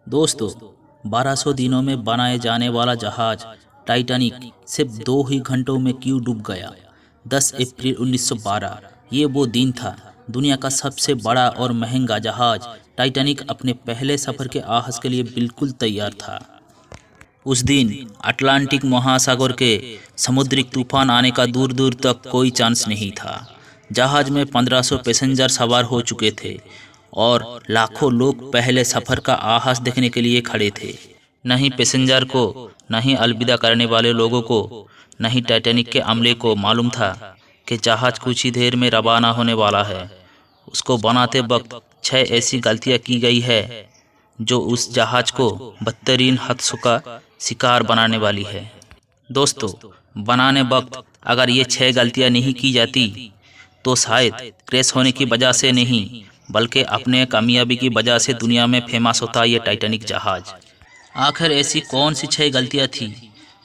दोस्तों, 1200 दिनों में बनाए जाने वाला जहाज टाइटैनिक सिर्फ 2 ही घंटों में क्यों डूब गया? 10 अप्रैल 1912 ये वो दिन था। दुनिया का सबसे बड़ा और महंगा जहाज टाइटैनिक अपने पहले सफर के आगाज के लिए बिल्कुल तैयार था। उस दिन अटलांटिक महासागर के समुद्री तूफान आने का दूर दूर तक कोई चांस नहीं था। जहाज में 1500 पैसेंजर सवार हो चुके थे और लाखों लोग पहले सफर का आगाज देखने के लिए खड़े थे। न ही पैसेंजर को, न ही अलविदा करने वाले लोगों को, न ही टाइटैनिक के अमले को मालूम था कि जहाज कुछ ही देर में रवाना होने वाला है। उसको बनाते वक्त 6 ऐसी गलतियां की गई है जो उस जहाज को बदतरीन हादसों का शिकार बनाने वाली है। दोस्तों, बनाने वक्त अगर ये 6 गलतियां नहीं की जाती तो शायद क्रैश होने की वजह से नहीं, बल्कि अपने कामयाबी की वजह से दुनिया में फेमस होता ये टाइटैनिक जहाज। आखिर ऐसी कौन सी 6 गलतियां थी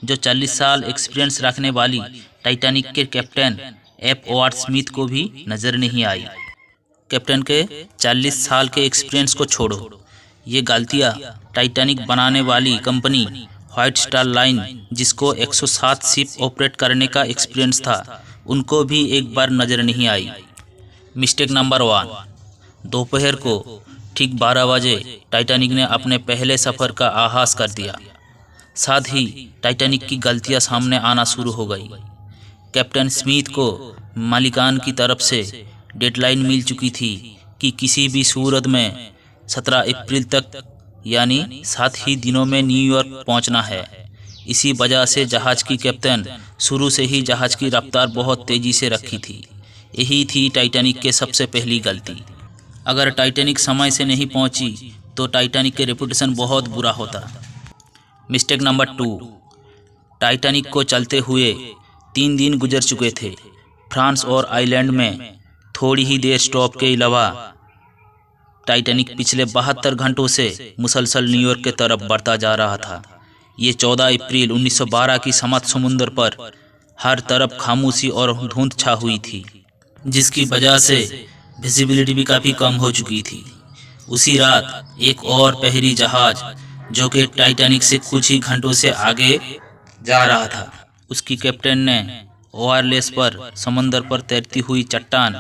जो 40 साल एक्सपीरियंस रखने वाली टाइटैनिक के कैप्टन एफ ओवार्ड स्मिथ को भी नज़र नहीं आई? कैप्टन के 40 साल के एक्सपीरियंस को छोड़ो, ये गलतियां टाइटैनिक बनाने वाली कंपनी व्हाइट स्टार लाइन, जिसको 107 शिप ऑपरेट करने का एक्सपीरियंस था, उनको भी एक बार नज़र नहीं आई। मिस्टेक नंबर 1, दोपहर को ठीक 12 बजे टाइटैनिक ने अपने पहले सफ़र का आगाज़ कर दिया। साथ ही टाइटैनिक की गलतियां सामने आना शुरू हो गई। कैप्टन स्मिथ को मालिकान की तरफ से डेडलाइन मिल चुकी थी कि किसी भी सूरत में 17 अप्रैल तक यानी 7 ही दिनों में न्यूयॉर्क पहुंचना है। इसी वजह से जहाज की कैप्टन शुरू से ही जहाज की रफ्तार बहुत तेज़ी से रखी थी। यही थी टाइटैनिक के सबसे पहली गलती। अगर टाइटैनिक समय से नहीं पहुंची तो टाइटैनिक के रेपुटेशन बहुत बुरा होता। मिस्टेक नंबर 2, टाइटैनिक को चलते हुए 3 दिन गुजर चुके थे। फ्रांस और आयरलैंड में थोड़ी ही देर स्टॉप के अलावा टाइटैनिक पिछले 72 घंटों से मुसलसल न्यूयॉर्क की तरफ बढ़ता जा रहा था। ये 14 अप्रैल 1912 की समत समुद्र पर हर तरफ खामोशी और धुंध छा हुई थी, जिसकी वजह से विजिबिलिटी भी काफ़ी कम हो चुकी थी। उसी रात एक और पहरी जहाज जो कि टाइटैनिक से कुछ ही घंटों से आगे जा रहा था, उसकी कैप्टन ने वायरलेस पर समंदर पर तैरती हुई चट्टान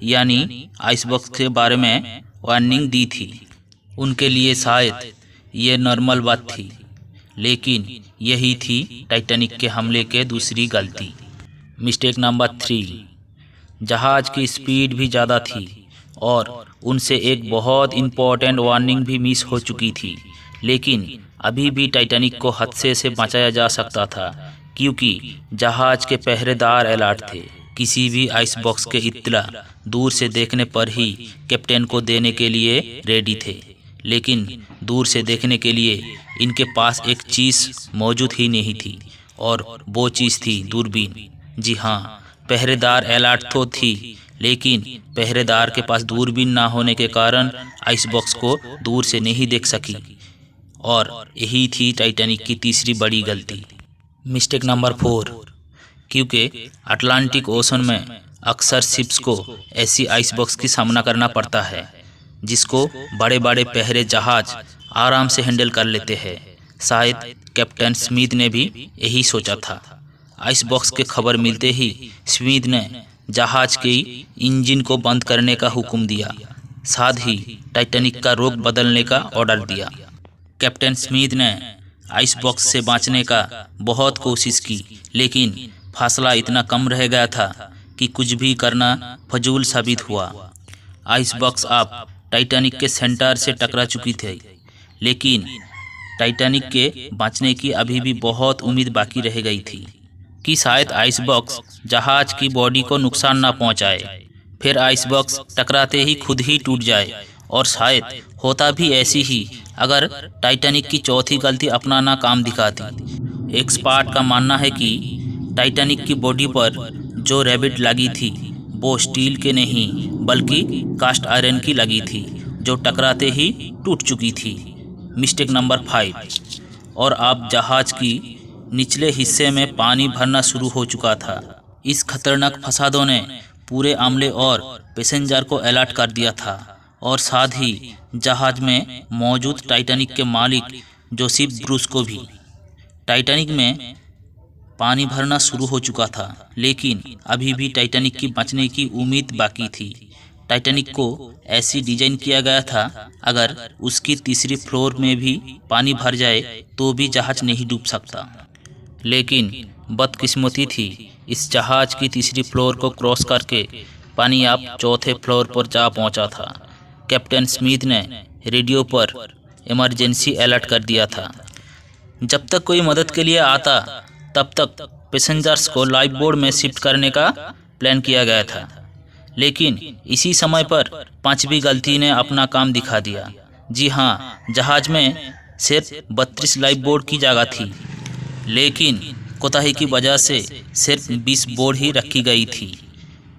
यानी आइसबर्ग के बारे में वार्निंग दी थी। उनके लिए शायद ये नॉर्मल बात थी, लेकिन यही थी टाइटैनिक के हमले के दूसरी गलती। मिस्टेक नंबर 3, जहाज की स्पीड भी ज़्यादा थी और उनसे एक बहुत इम्पोर्टेंट वार्निंग भी मिस हो चुकी थी। लेकिन अभी भी टाइटैनिक को हादसे से बचाया जा सकता था, क्योंकि जहाज के पहरेदार अलर्ट थे। किसी भी आइस बॉक्स के इत्तला दूर से देखने पर ही कैप्टन को देने के लिए रेडी थे। लेकिन दूर से देखने के लिए इनके पास एक चीज़ मौजूद ही नहीं थी, और वो चीज़ थी दूरबीन। जी हाँ, पहरेदार अलर्ट तो थी, लेकिन पहरेदार के पास दूरबीन ना होने के कारण आइस बॉक्स को दूर से नहीं देख सकी, और यही थी टाइटैनिक की तीसरी बड़ी गलती। मिस्टेक नंबर 4, क्योंकि अटलांटिक ओशन में अक्सर शिप्स को ऐसी आइस बॉक्स की सामना करना पड़ता है जिसको बड़े बड़े पहरे जहाज आराम से हैंडल कर लेते हैं। शायद कैप्टन स्मिथ ने भी यही सोचा था। आइस बॉक्स के खबर मिलते ही स्मिथ ने जहाज के इंजन को बंद करने का हुक्म दिया, साथ ही टाइटैनिक का रुख बदलने का ऑर्डर दिया। कैप्टन स्मिथ ने आइस बॉक्स से बचने का बहुत कोशिश की, लेकिन फासला इतना कम रह गया था कि कुछ भी करना फजूल साबित हुआ। आइस बॉक्स अब टाइटैनिक के सेंटर से टकरा चुकी थी, लेकिन टाइटैनिक के बचने की अभी भी बहुत उम्मीद बाकी रह गई थी कि शायद आइस बॉक्स जहाज की बॉडी को नुकसान ना पहुंचाए। फिर आइस बॉक्स टकराते ही खुद ही टूट जाए, और शायद होता भी ऐसी ही अगर टाइटैनिक की चौथी गलती अपना ना काम दिखाती। एक्सपर्ट का मानना है कि टाइटैनिक की बॉडी पर जो रैबिट लगी थी वो स्टील के नहीं बल्कि कास्ट आयरन की लगी थी, जो टकराते ही टूट चुकी थी। मिस्टेक नंबर 5, और अब जहाज की निचले हिस्से में पानी भरना शुरू हो चुका था। इस खतरनाक फसादों ने पूरे अमले और पैसेंजर को अलर्ट कर दिया था। और साथ ही जहाज में मौजूद टाइटैनिक के मालिक जोसेफ ब्रूस को भी। टाइटैनिक में पानी भरना शुरू हो चुका था, लेकिन अभी भी टाइटैनिक की बचने की उम्मीद बाकी थी। टाइटैनिक को ऐसी डिजाइन किया गया था, अगर उसकी तीसरी फ्लोर में भी पानी भर जाए तो भी जहाज नहीं डूब सकता। लेकिन बदकिस्मती थी, इस जहाज की तीसरी फ्लोर को क्रॉस करके पानी अब चौथे फ्लोर पर जा पहुंचा था। कैप्टन स्मिथ ने रेडियो पर इमरजेंसी अलर्ट कर दिया था। जब तक कोई मदद के लिए आता तब तक पैसेंजर्स को लाइफ बोर्ड में शिफ्ट करने का प्लान किया गया था। लेकिन इसी समय पर पांचवी गलती ने अपना काम दिखा दिया। जी हाँ, जहाज में सिर्फ 32 लाइफ बोर्ड की जगह थी, लेकिन कोताही की वजह से सिर्फ 20 बोर्ड ही रखी गई थी।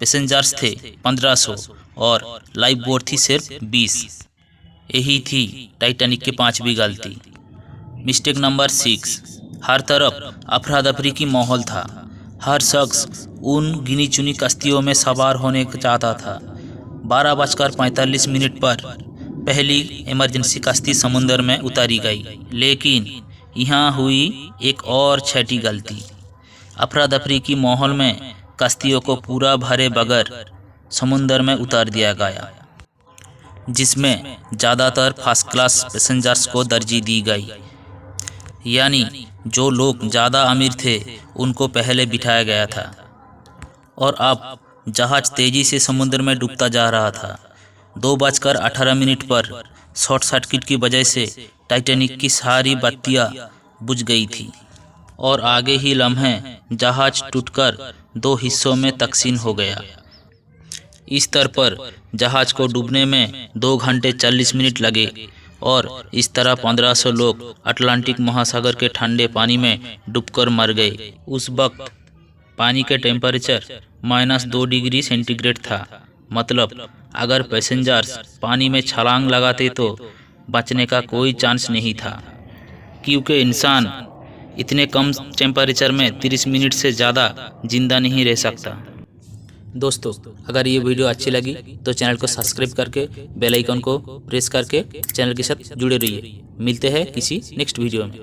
पैसेंजर्स थे 1500 और लाइफ बोर्ड थी सिर्फ 20। यही थी टाइटैनिक की पांचवी गलती। मिस्टेक नंबर 6, हर तरफ अफरा तफरी की माहौल था। हर शख्स उन गिनी चुनी कश्तियों में सवार होने चाहता था। 12:45 पर पहली इमरजेंसी कश्ती समुद्र में उतारी गई, लेकिन यहाँ हुई एक और छठी गलती। अफरा तफरी की माहौल में कश्तियों को पूरा भरे बगैर समुद्र में उतार दिया गया, जिसमें ज़्यादातर फर्स्ट क्लास पैसेंजर्स को तरजीह दी गई। यानी जो लोग ज़्यादा अमीर थे उनको पहले बिठाया गया था। और अब जहाज तेज़ी से समुद्र में डूबता जा रहा था। 2:18 पर शॉर्ट सर्किट की वजह से टाइटैनिक की सारी बत्तियां बुझ गई थी और आगे ही लम्हे जहाज टूटकर 2 हिस्सों में तकसीम हो गया। इस तरह पर जहाज को डूबने में 2 घंटे 40 मिनट लगे और इस तरह 1500 लोग अटलांटिक महासागर के ठंडे पानी में डूबकर मर गए। उस वक्त पानी के टेम्परेचर -2 डिग्री सेंटीग्रेड था। मतलब अगर पैसेंजर्स पानी में छलांग लगाते तो बचने का कोई चांस नहीं था, क्योंकि इंसान इतने कम टेम्परेचर में 30 मिनट से ज़्यादा जिंदा नहीं रह सकता। दोस्तों, अगर ये वीडियो अच्छी लगी तो चैनल को सब्सक्राइब करके बेल आइकन को प्रेस करके चैनल के साथ जुड़े रहिए। मिलते हैं किसी नेक्स्ट वीडियो में।